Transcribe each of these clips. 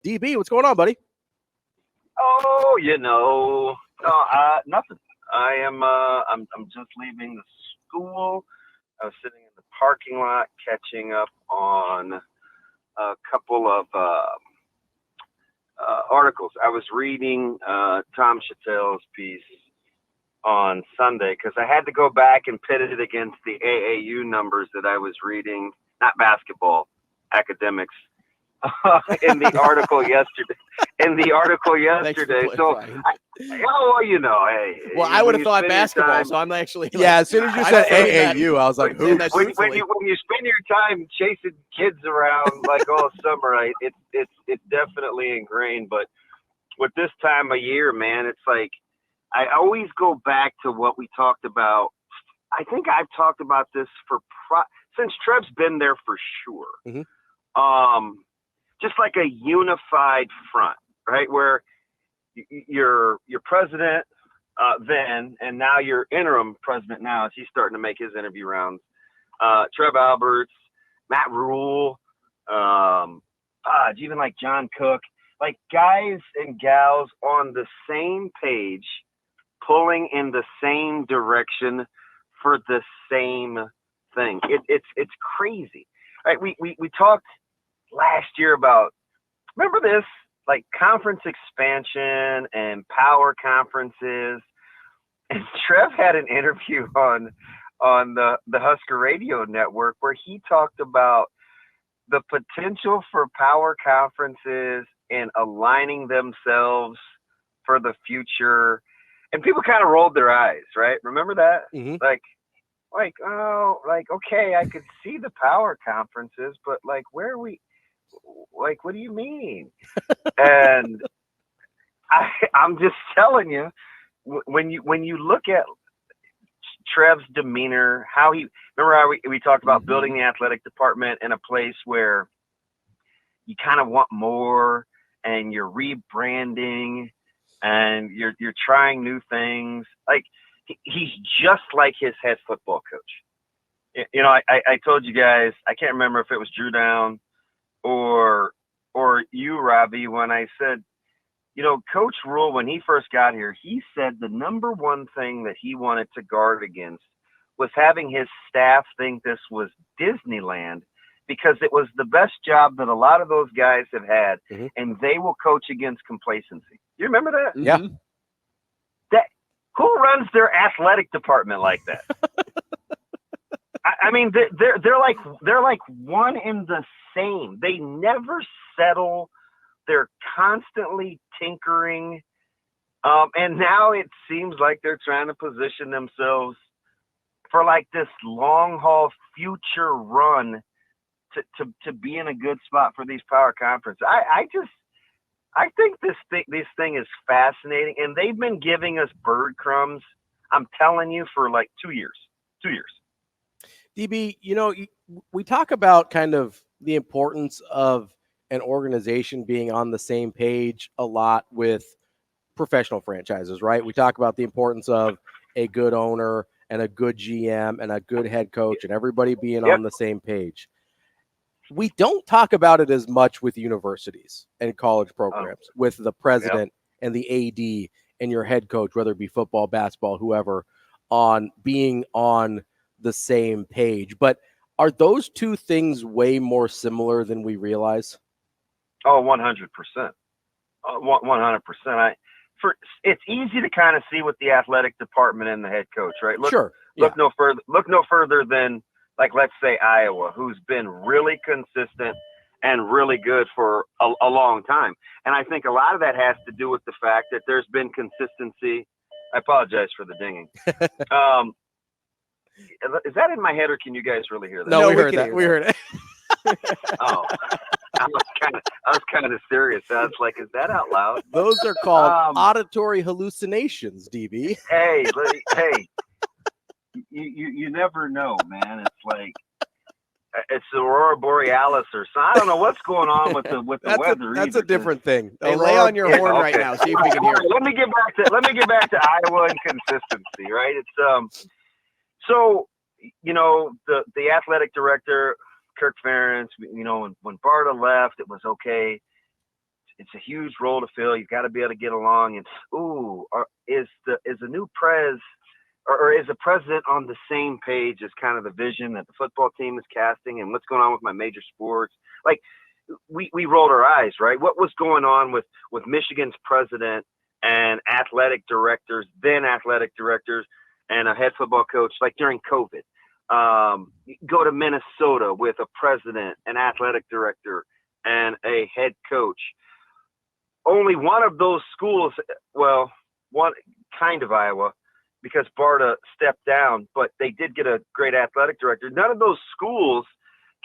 DB, what's going on, buddy? Oh, nothing. I'm just leaving the school. I was sitting in the parking lot catching up on a couple of articles. I was reading Tom Chattel's piece on Sunday because I had to go back and pit it against the AAU numbers that I was reading, not basketball, academics, in the article yesterday. So, hey. Well, I would have thought basketball, so I'm actually as soon as you said AAU, I was like, who? When you spend your time chasing kids around like all summer, it's definitely ingrained. But with this time of year, man, it's like I always go back to what we talked about. I think I've talked about this since Trev's been there for sure. Mm-hmm. Just like a unified front, right? Where your president then, and now your interim president now, as he's starting to make his interview rounds, Trev Alberts, Matt Rhule, even like John Cook, like guys and gals on the same page, pulling in the same direction for the same thing. It's crazy. Right? We talked last year about, remember this, like conference expansion and power conferences. And Trev had an interview on the Husker radio network where he talked about the potential for power conferences and aligning themselves for the future. And people kind of rolled their eyes, right? Remember that? Mm-hmm. Okay, I could see the power conferences, but like, where are we? Like, what do you mean? And I'm just telling you, when you look at Trev's demeanor, remember how we talked about building the athletic department in a place where you kind of want more, and you're rebranding, and you're trying new things. Like, he's just like his head football coach. I told you guys, I can't remember if it was Drew Down or you, Ravi, when I said, Coach Rhule, when he first got here, he said the number one thing that he wanted to guard against was having his staff think this was Disneyland, because it was the best job that a lot of those guys have had, mm-hmm. and they will coach against complacency. You remember that? Yeah. Who runs their athletic department like that? I mean, they're like one in the same. They never settle. They're constantly tinkering, and now it seems like they're trying to position themselves for like this long haul future run to be in a good spot for these power conferences. I think this thing is fascinating, and they've been giving us bird crumbs, I'm telling you, for like 2 years. 2 years. DB, we talk about kind of the importance of an organization being on the same page a lot with professional franchises, right? We talk about the importance of a good owner and a good GM and a good head coach and everybody being on the same page. We don't talk about it as much with universities and college programs, with the president and the AD and your head coach, whether it be football, basketball, whoever, on being on the same page. But are those two things way more similar than we realize? Oh, 100%. 100%. It's easy to kind of see with the athletic department and the head coach, right? Look no further than, like, let's say Iowa, who's been really consistent and really good for a long time. And I think a lot of that has to do with the fact that there's been consistency. I apologize for the dinging. Is that in my head, or can you guys really hear that? No, we heard that. We heard it. Oh, I was kind of serious. I was like, is that out loud? Those are called auditory hallucinations, DB. Hey, you never know, man. It's like, it's the Aurora Borealis or something. I don't know what's going on with the weather. That's a different thing. Hey, lay on your horn right now. See if we can hear it. Let me get back to Iowa and consistency, right? It's so the athletic director, Kirk Ferentz, when Barta left, it was okay. it's a huge role to fill. You've got to be able to get along. And is the new or is the president on the same page as kind of the vision that the football team is casting and what's going on with my major sports? Like we rolled our eyes, right? What was going on with Michigan's president and athletic directors, then athletic directors, and a head football coach, like during COVID? Go to Minnesota with a president, an athletic director, and a head coach. Only one of those schools, well, one kind of Iowa, because Barta stepped down, but they did get a great athletic director. None of those schools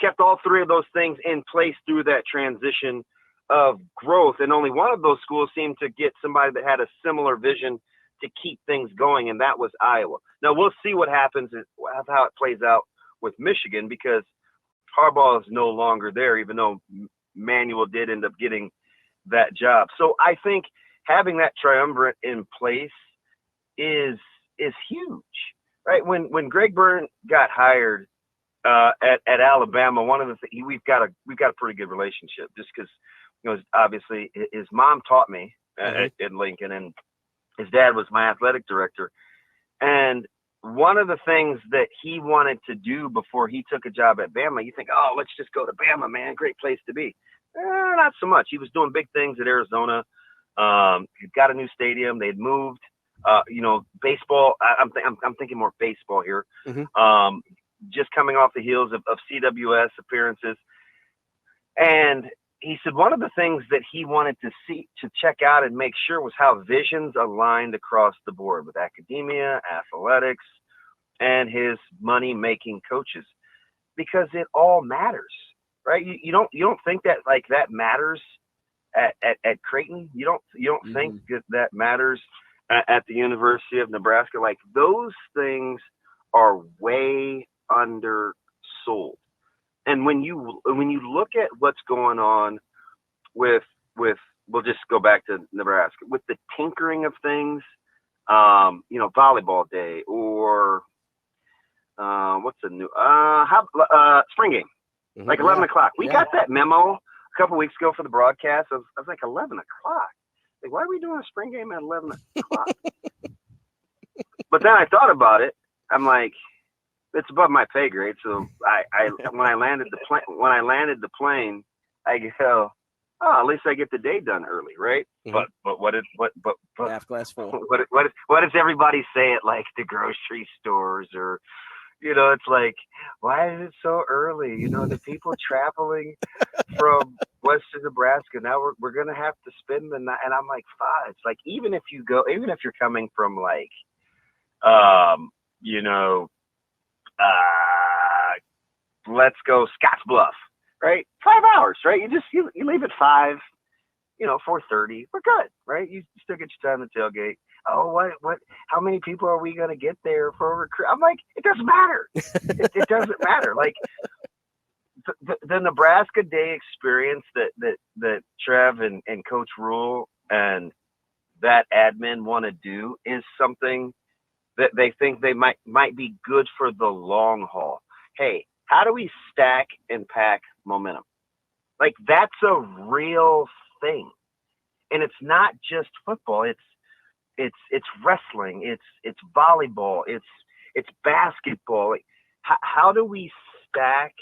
kept all three of those things in place through that transition of growth. And only one of those schools seemed to get somebody that had a similar vision to keep things going, and that was Iowa. Now, we'll see what happens and how it plays out with Michigan, because Harbaugh is no longer there, even though Manuel did end up getting that job. So I think having that triumvirate in place is huge, right? When Greg Byrne got hired at Alabama, one of the things we've got a pretty good relationship, just because obviously his mom taught me at Lincoln, and his dad was my athletic director. And one of the things that he wanted to do before he took a job at Bama, you think, oh, let's just go to Bama, man, great place to be. Not so much. He was doing big things at Arizona. He got a new stadium. They'd moved. Baseball. I'm thinking more baseball here. Mm-hmm. Just coming off the heels of CWS appearances, and he said one of the things that he wanted to check out and make sure was how visions aligned across the board with academia, athletics, and his money-making coaches, because it all matters, right? You don't think that like that matters at Creighton. You don't mm-hmm. think that matters at the University of Nebraska. Like, those things are way undersold. And when you look at what's going on with we'll just go back to Nebraska, with the tinkering of things, volleyball day, or what's the new spring game, mm-hmm. like 11 o'clock. We got that memo a couple weeks ago for the broadcast. I was like, 11 o'clock. Like, why are we doing a spring game at 11 o'clock? But then I thought about it. I'm like, it's above my pay grade. So when I landed the plane, I go, oh, at least I get the day done early, right? Mm-hmm. But half glass full. What does everybody say at like the grocery stores, or it's like, why is it so early? The people traveling from western Nebraska, now we're gonna have to spend the night. And I'm like, fine. It's like, even if you're coming from like let's go Scotts Bluff, right? 5 hours, right? You leave at 5, 4:30. We're good, right? You still get your time to tailgate. Oh, what? How many people are we gonna get there for a recruit? I'm like, it doesn't matter. It doesn't matter. Like the Nebraska Day experience that Trev and Coach Rhule and that admin want to do is something that they think they might be good for the long haul. Hey, how do we stack and pack momentum? Like, that's a real thing. And it's not just football. It's wrestling. It's volleyball. It's basketball. Like, how do we stack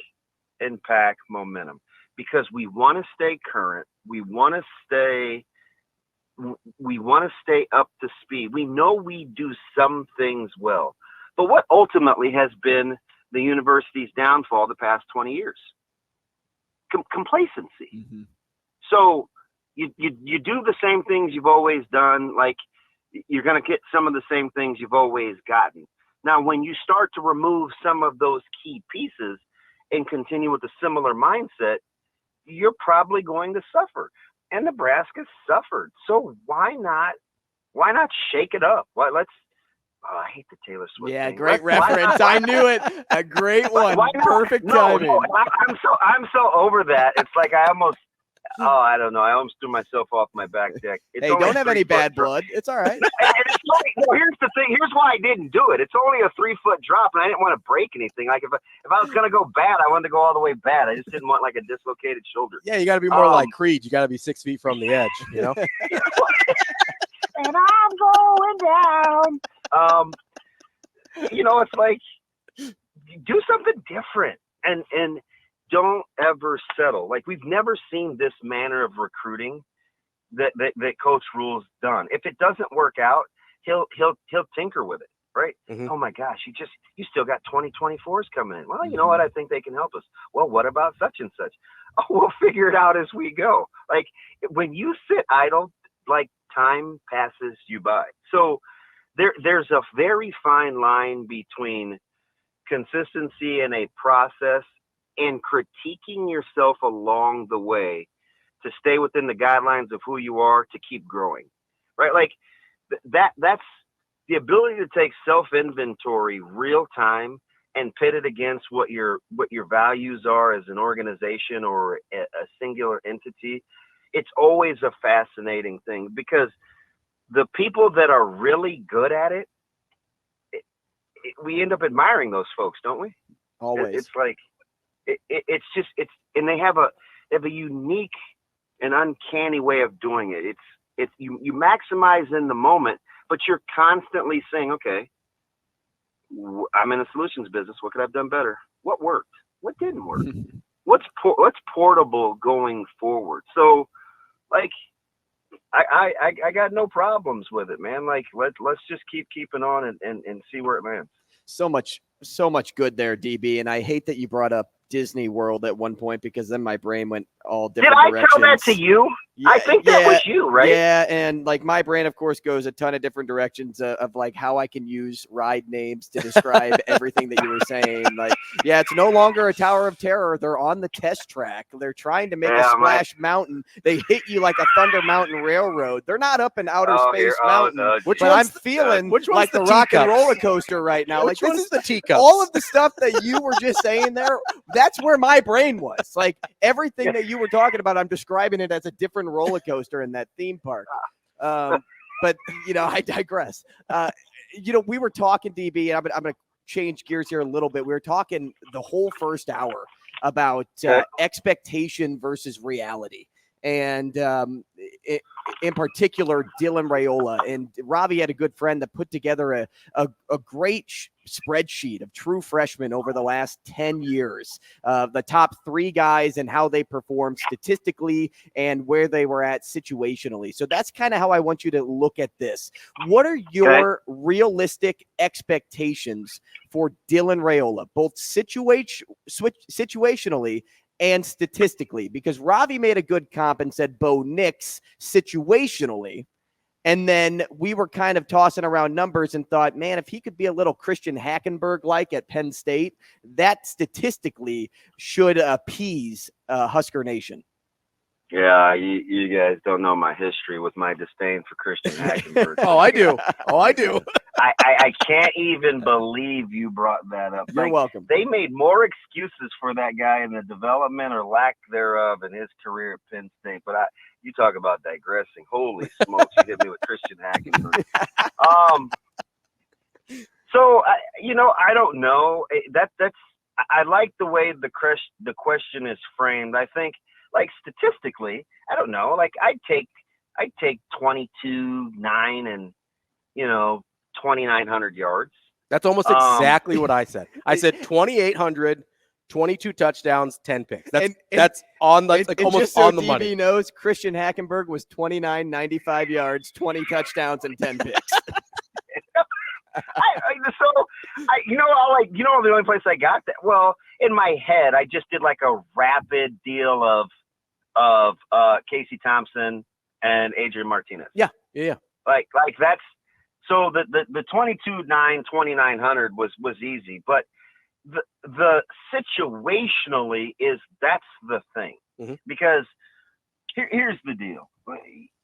and pack momentum? Because we want to stay current. We want to stay up to speed. We know we do some things well, but what ultimately has been the university's downfall the past 20 years? Complacency. Mm-hmm. So you do the same things you've always done. Like, you're going to get some of the same things you've always gotten. Now, when you start to remove some of those key pieces and continue with a similar mindset, you're probably going to suffer. And Nebraska suffered. So why not shake it up? I hate the Taylor Swift thing. Great reference. I knew it. A great one. Perfect timing. I'm so over that. It's like I I don't know. I almost threw myself off my back deck. Hey, don't have any bad blood. It's all right. Here's the thing. Here's why I didn't do it. It's only a 3-foot drop, and I didn't want to break anything. Like if I was gonna go bad, I wanted to go all the way bad. I just didn't want like a dislocated shoulder. Yeah, you got to be more like Creed. You got to be 6 feet from the edge. You know. And I'm going down. It's like do something different and don't ever settle. Like we've never seen this manner of recruiting that Coach Rhule's done. If it doesn't work out, he'll tinker with it, right? Mm-hmm. Oh my gosh, you still got 2024s coming in. Well, you know what? I think they can help us. Well, what about such and such? Oh, we'll figure it out as we go. Like when you sit idle, like time passes you by. So there's a very fine line between consistency in a process and critiquing yourself along the way to stay within the guidelines of who you are to keep growing, right? Like that's the ability to take self-inventory real time and pit it against what your values are as an organization or a singular entity. It's always a fascinating thing because the people that are really good at it, we end up admiring those folks, don't we? Always. It's like and they have a unique and uncanny way of doing it. It's you maximize in the moment, but you're constantly saying, okay, I'm in the solutions business. What could I have done better? What worked? What didn't work? What's portable going forward? So, like, I got no problems with it, man. Like, let's just keeping on and see where it lands. So much good there, DB. And I hate that you brought up Disney World at one point because then my brain went all different directions. Did I tell that to you? Yeah, I think that was you, right? Yeah, and like my brain, of course, goes a ton of different directions of like how I can use ride names to describe everything that you were saying. Like, yeah, it's no longer a Tower of Terror. They're on the test track. They're trying to make a Splash Mountain. They hit you like a Thunder Mountain Railroad. They're not up in outer space mountain. But I'm feeling like the rock and roller coaster right now. Which like one's the teacups? All of the stuff that you were just saying there, that's where my brain was. Like everything that you were talking about, I'm describing it as a different roller coaster in that theme park. But I digress. We were talking, DB, and I'm going to change gears here a little bit. We were talking the whole first hour about expectation versus reality. And in particular, Dylan Raiola. And Ravi had a good friend that put together a great spreadsheet of true freshmen over the last 10 years, the top 3 guys and how they performed statistically and where they were at situationally. So that's kind of how I want you to look at this. What are your realistic expectations for Dylan Raiola, both situationally and statistically? Because Ravi made a good comp and said Bo Nix situationally. And then we were kind of tossing around numbers and thought, man, if he could be a little Christian Hackenberg-like at Penn State, that statistically should appease Husker Nation. Yeah, you guys don't know my history with my disdain for Christian Hackenberg. Oh, I do. I can't even believe you brought that up. You're welcome. They made more excuses for that guy in the development or lack thereof in his career at Penn State. But you talk about digressing. Holy smokes, you hit me with Christian Hackenberg. So I don't know. I like the way the question is framed. I think, like, statistically, I don't know. Like, I'd take 22, 9, and 2,900 yards. That's almost exactly what I said. I said 2,800, 22 touchdowns, 10 picks. That's on the almost on the money. DB knows Christian Hackenberg was 29, 95 yards, 20 touchdowns, and 10 picks. The only place I got that. Well, in my head, I just did like a rapid deal of Casey Thompson and Adrian Martinez. Yeah. Like that's so the 22-9 2,900 was easy, but the situationally that's the thing. Mm-hmm. Because here's the deal.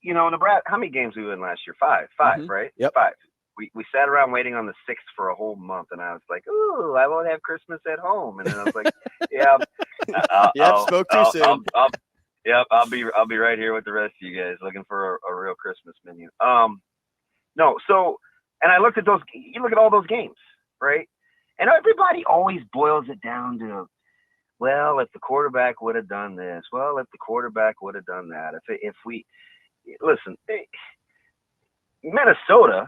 Nebraska, how many games we win last year? 5, mm-hmm. right? Yep. 5. We sat around waiting on the 6th for a whole month, and I was like, "Ooh, I won't have Christmas at home." And then I was like, "Yeah, spoke too soon." Yep, I'll be right here with the rest of you guys looking for a real Christmas menu. No, so, and I looked at those. You look at all those games, right? And everybody always boils it down to, well, if the quarterback would have done this, well, if the quarterback would have done that, if we listen, Minnesota,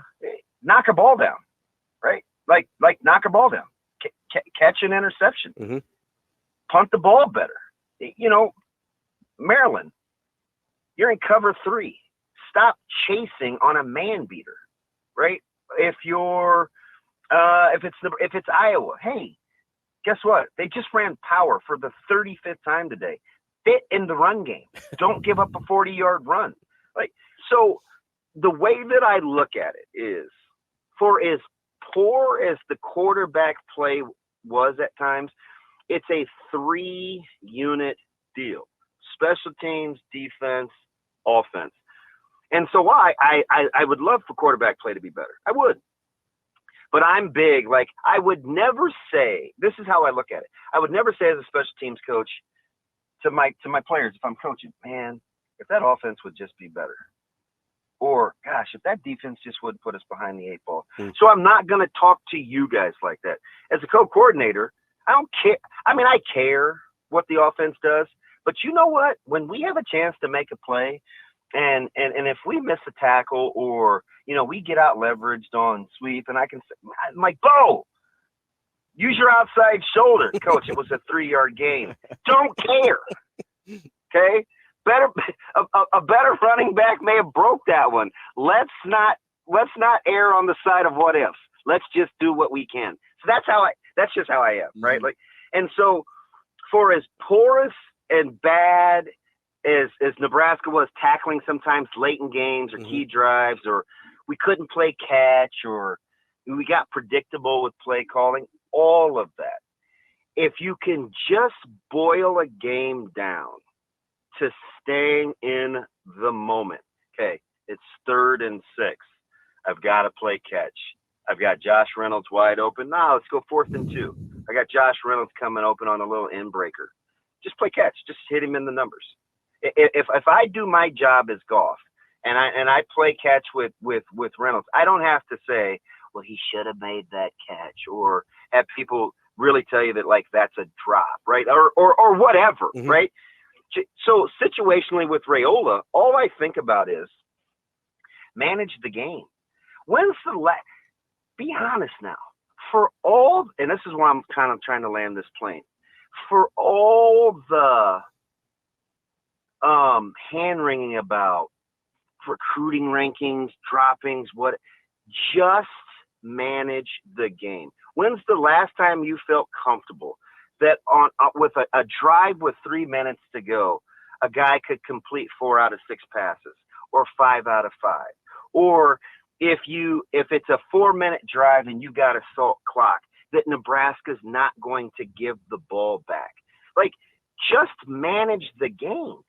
knock a ball down, right? Like knock a ball down, catch an interception, mm-hmm. punt the ball better. You know, Maryland, you're in cover 3. Stop chasing on a man beater, right? If it's Iowa, hey, guess what? They just ran power for the 35th time today. Fit in the run game. Don't give up a 40-yard run. Like, so the way that I look at it is, for as poor as the quarterback play was at times, it's a 3-unit deal. Special teams, defense, offense. And so I would love for quarterback play to be better. I would. But I'm big. Like, I would never say, this is how I look at it. I would never say as a special teams coach to my players, if I'm coaching, man, if that offense would just be better. Or, gosh, if that defense just would put us behind the 8 ball. Mm-hmm. So I'm not going to talk to you guys like that. As a co-coordinator, I don't care. I mean, I care what the offense does. But you know what? When we have a chance to make a play, and if we miss a tackle, or, you know, we get out leveraged on sweep, and I can say, I'm like, Bo, use your outside shoulder. Coach, it was a 3-yard gain. Don't care. Okay? A better running back may have broke that one. Let's not err on the side of what ifs. Let's just do what we can. So that's just how I am, right? Mm-hmm. Like, and so for as porous and bad as Nebraska was tackling sometimes late in games or mm-hmm. key drives, or we couldn't play catch, or we got predictable with play calling, all of that. If you can just boil a game down to staying in the moment. Okay, it's 3rd and 6. I've got to play catch. I've got Josh Reynolds wide open. Now let's go 4th and 2. I got Josh Reynolds coming open on a little end breaker. Just play catch. Just hit him in the numbers. If I do my job as Goff and I play catch with Reynolds, I don't have to say, well, he should have made that catch, or have people really tell you that, like, that's a drop, right? Or whatever, mm-hmm. right? So situationally with Raiola, all I think about is manage the game. When's the be honest now, for all, and this is why I'm kind of trying to land this plane, for all the hand-wringing about recruiting rankings, droppings, just manage the game. When's the last time you felt comfortable that with a drive with 3 minutes to go, a guy could complete 4 out of 6 passes, or 5 out of 5? Or if it's a 4-minute drive and you got a salt clock, that Nebraska's not going to give the ball back. Like, just manage the game.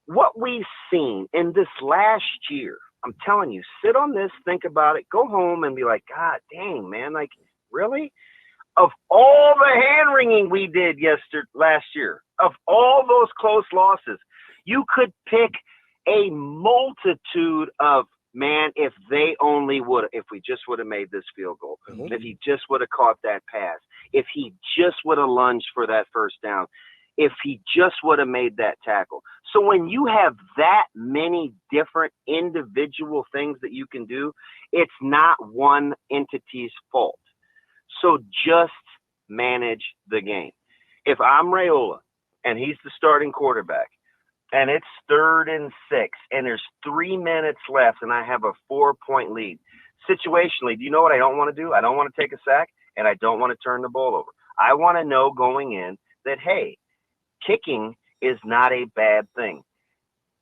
What we've seen in this last year, I'm telling you, sit on this, think about it, go home and be like, God dang, man, like, really? Of all the hand-wringing we did last year, of all those close losses, you could pick a multitude of, man, if we just would have made this field goal, mm-hmm. if he just would have caught that pass, if he just would have lunged for that first down, if he just would have made that tackle. So when you have that many different individual things that you can do, it's not one entity's fault. So just manage the game. If I'm Raiola and he's the starting quarterback and it's 3rd and 6 and there's 3 minutes left and I have a 4-point lead, situationally, do you know what I don't want to do? I don't want to take a sack and I don't want to turn the ball over. I want to know going in that, hey, kicking is not a bad thing.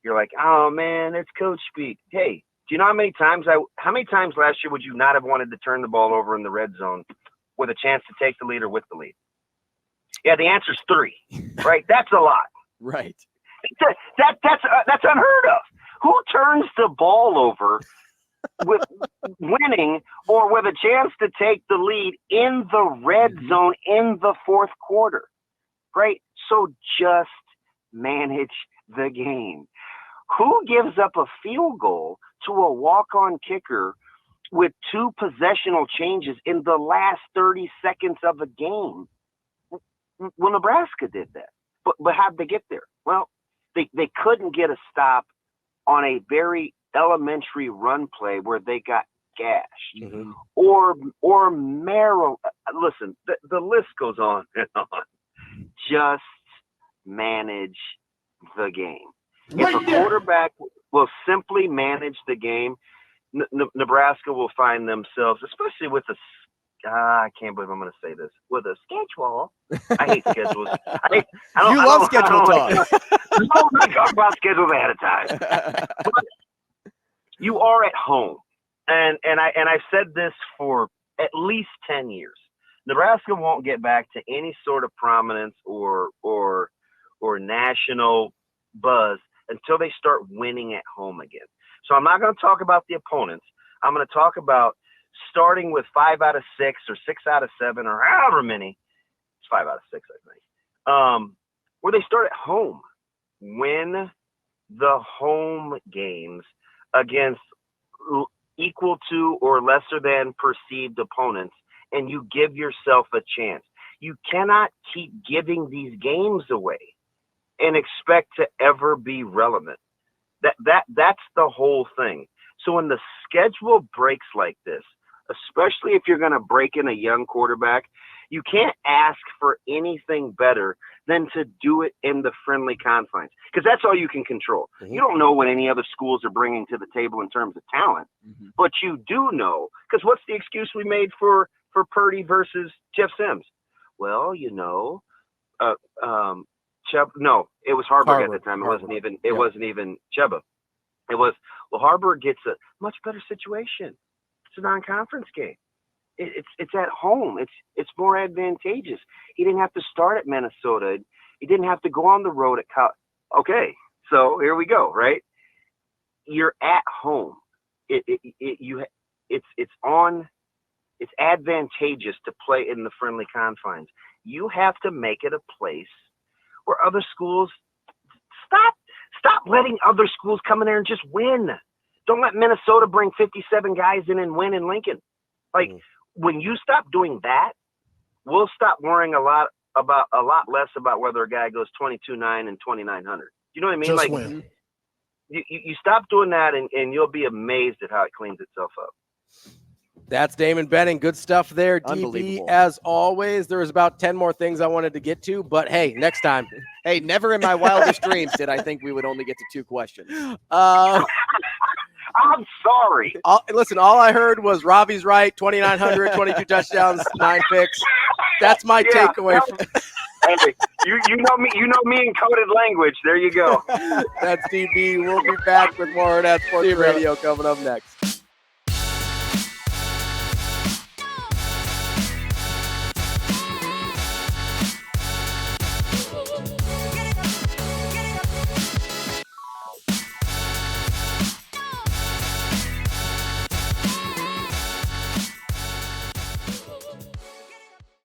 You're like, oh man, it's coach speak. Hey, do you know how many times last year would you not have wanted to turn the ball over in the red zone with a chance to take the lead or with the lead? Yeah, the answer's 3, right? That's a lot. Right. That's unheard of. Who turns the ball over with winning or with a chance to take the lead in the red zone in the 4th quarter? Right? So just manage the game. Who gives up a field goal to a walk-on kicker with 2 possessional changes in the last 30 seconds of a game? Well, Nebraska did that. But how'd they get there? Well, they couldn't get a stop on a very elementary run play where they got gashed. Mm-hmm. Or Merrill. Listen, the list goes on and on. Just manage the game. If a quarterback will simply manage the game, Nebraska will find themselves, especially with I can't believe I'm going to say this, with a schedule. I hate schedules. You love schedule talk. I don't want to talk about schedules ahead of time. But you are at home, and I've said this for at least 10 years. Nebraska won't get back to any sort of prominence or national buzz until they start winning at home again. So I'm not going to talk about the opponents. I'm going to talk about starting with 5 out of 6 or 6 out of 7 or however many. It's 5 out of 6, I think. Where they start at home. Win the home games against equal to or lesser than perceived opponents, and you give yourself a chance. You cannot keep giving these games away and expect to ever be relevant. That's the whole thing. So when the schedule breaks like this, especially if you're going to break in a young quarterback, you can't ask for anything better than to do it in the friendly confines, because that's all you can control. Mm-hmm. You don't know what any other schools are bringing to the table in terms of talent, but you do know, because what's the excuse we made for Purdy versus Jeff Sims? Well, Chubb. No, it was Harburg at the time. It wasn't even Chubba. It was, well, Harburg gets a much better situation. It's a non-conference game. It's at home. It's more advantageous. He didn't have to start at Minnesota. He didn't have to go on the road at Okay, so here we go. Right, you're at home. It's advantageous to play in the friendly confines. You have to make it a place where other schools stop letting other schools come in there and just win. Don't let Minnesota bring 57 guys in and win in Lincoln. When you stop doing that, we'll stop worrying a lot less about whether a guy goes 22-9 and 2,900. You know what I mean? Just win. You stop doing that, and you'll be amazed at how it cleans itself up. That's Damon Benning. Good stuff there, DB, as always. There was about 10 more things I wanted to get to, but hey, next time. Hey, never in my wildest dreams did I think we would only get to 2 questions. I'm sorry. Listen, all I heard was Ravi's right, 2,900, 22 touchdowns, 9 picks. That's my takeaway. Hey, you know me in coded language. There you go. That's DB. We'll be back with more of Hurrdat Sports Radio coming up next.